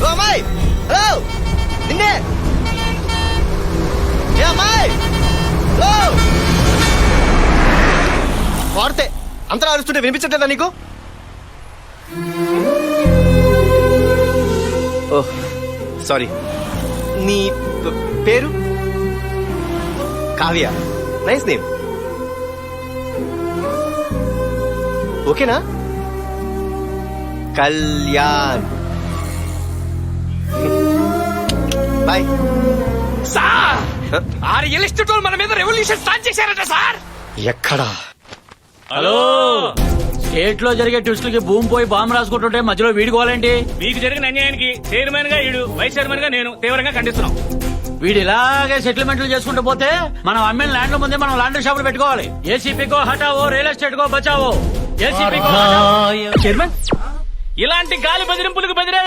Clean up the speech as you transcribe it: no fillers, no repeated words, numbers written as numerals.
ఓ అమ్మాయి, హలో నిన్నే. ఏ అమ్మాయి, హలో. వాడితే అంతలా అరుస్తుంటే వినిపించట్లేదా నీకు? Oh sorry. నీ పేరు? కావ్య. Nice name. ఓకేనా? కళ్యాణ్. బాయ్. సార్ ఆ రియల్ ఎస్టేట్ వాళ్ళు మన మీద రెవల్యూషన్ స్టార్ట్ చేశారట సార్. ఎక్కడా? హలో, స్టేట్ లో జరిగే ట్విస్టులకి భూమి పోయి బాంబు రాసుకుంటుంటే మధ్యలో వీడుకోవాలేంటి? మీకు జరిగిన అన్యాయానికి చైర్మన్ గా ఈడు, వైస్ చైర్మన్ గా నేను తీవ్రంగా ఖండిస్తున్నాం. వీడు ఇలాగే సెటిల్మెంట్లు చేసుకుంటూ పోతే మనం అమ్మిన ల్యాండ్ల ముందే మనం లాండ్రీ షాపులు పెట్టుకోవాలి. ఏసీపీకో హటావో, రియల్ ఎస్టేట్ కో బచావో. ఏసీపీకో చైర్మన్ ఇలాంటి గాలి బెదిరింపులకు బెదిరే